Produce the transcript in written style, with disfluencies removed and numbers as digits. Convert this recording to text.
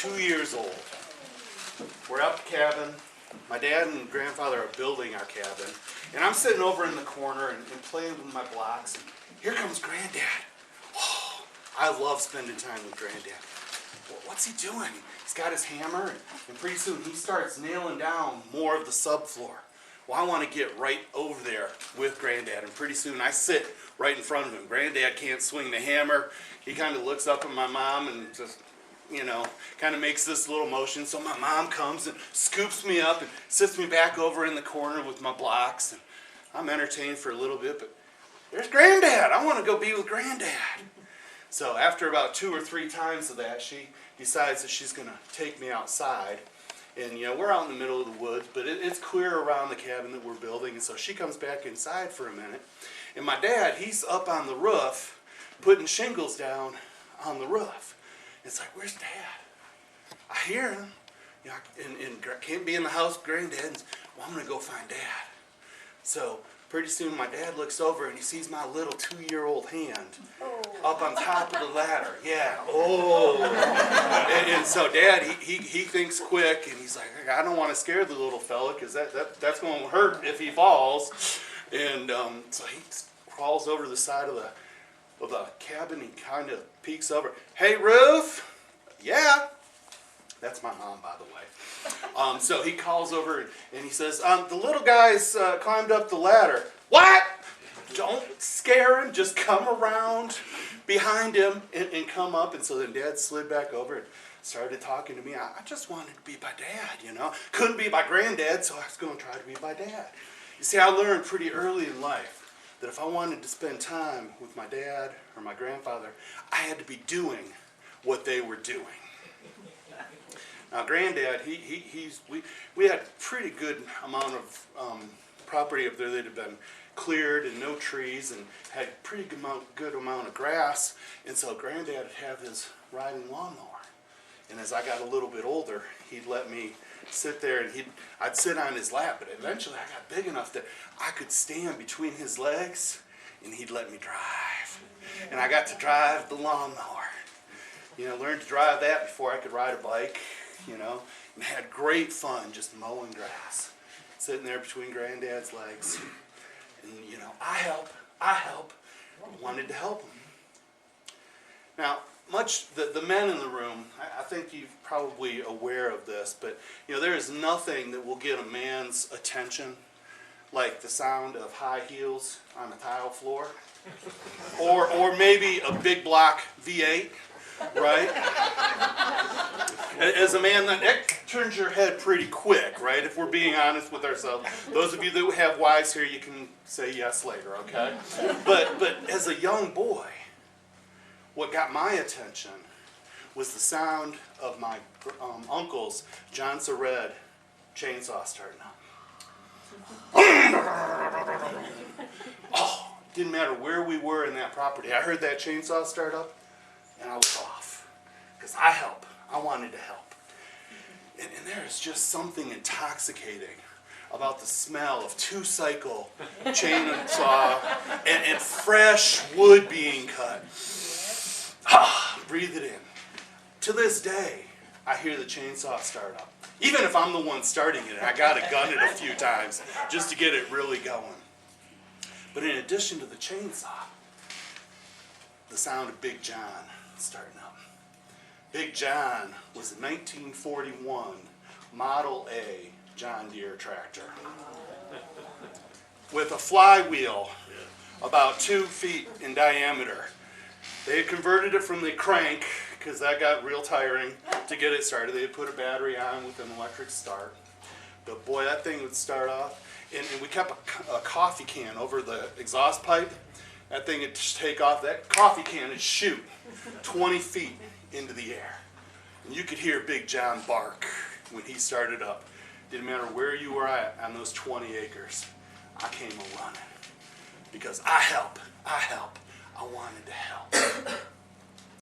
2 years old. We're out the cabin. My dad and grandfather are building our cabin. And I'm sitting over in the corner and playing with my blocks. And here comes Granddad. Oh, I love spending time with Granddad. What's he doing? He's got his hammer, and pretty soon he starts nailing down more of the subfloor. Well, I want to get right over there with Granddad, and pretty soon I sit right in front of him. Granddad can't swing the hammer. He kind of looks up at my mom and just, kind of makes this little motion. So my mom comes and scoops me up and sits me back over in the corner with my blocks. And I'm entertained for a little bit, but there's Granddad. I want to go be with Granddad. So after about 2 or 3 times of that, she decides that she's going to take me outside. And, we're out in the middle of the woods, but it's clear around the cabin that we're building. And so she comes back inside for a minute. And my dad, he's up on the roof putting shingles down on the roof. It's like, where's Dad? I hear him. And can't be in the house with Granddad. Well, I'm going to go find Dad. So pretty soon my dad looks over and he sees my little 2-year-old hand up on top of the ladder. Yeah. Oh. And so Dad, he thinks quick, and he's like, I don't want to scare the little fella because that's going to hurt if he falls. And so he crawls over to the side of the cabin and kind of peeks over. Hey, Ruth. Yeah. That's my mom, by the way. So he calls over and he says, the little guy's climbed up the ladder. What? Don't scare him. Just come around behind him and come up. And so then Dad slid back over and started talking to me. I just wanted to be by Dad, Couldn't be by Granddad, so I was going to try to be by Dad. You see, I learned pretty early in life that if I wanted to spend time with my dad or my grandfather, I had to be doing what they were doing. Now, Granddad, we had a pretty good amount of property up there that had been cleared and no trees and had pretty good amount of grass. And so Granddad would have his riding lawnmower. And as I got a little bit older, he'd let me sit there and I'd sit on his lap. But eventually I got big enough that I could stand between his legs and he'd let me drive. And I got to drive the lawnmower. Learned to drive that before I could ride a bike. And had great fun just mowing grass, sitting there between Granddad's legs. And, I help, wanted to help him. Now, the men in the room, I think you're probably aware of this, but, there is nothing that will get a man's attention like the sound of high heels on a tile floor, or maybe a big block V8. Right? As a man, that turns your head pretty quick, right? If we're being honest with ourselves. Those of you that have wives here, you can say yes later, okay? But as a young boy, what got my attention was the sound of my uncle's John Red chainsaw starting up. Oh, didn't matter where we were in that property. I heard that chainsaw start up. And I was off, because I wanted to help. And there is just something intoxicating about the smell of 2-cycle chainsaw and fresh wood being cut. Breathe it in. To this day, I hear the chainsaw start up. Even if I'm the one starting it, I got to gun it a few times just to get it really going. But in addition to the chainsaw, the sound of Big John starting up. Big John was a 1941 Model A John Deere tractor with a flywheel about 2 feet in diameter. They had converted it from the crank, because that got real tiring, to get it started. They had put a battery on with an electric start. But boy, that thing would start off, and we kept a coffee can over the exhaust pipe. That thing would just take off. That coffee can would shoot 20 feet into the air. And you could hear Big John bark when he started up. Didn't matter where you were at on those 20 acres. I came a running. Because I wanted to help.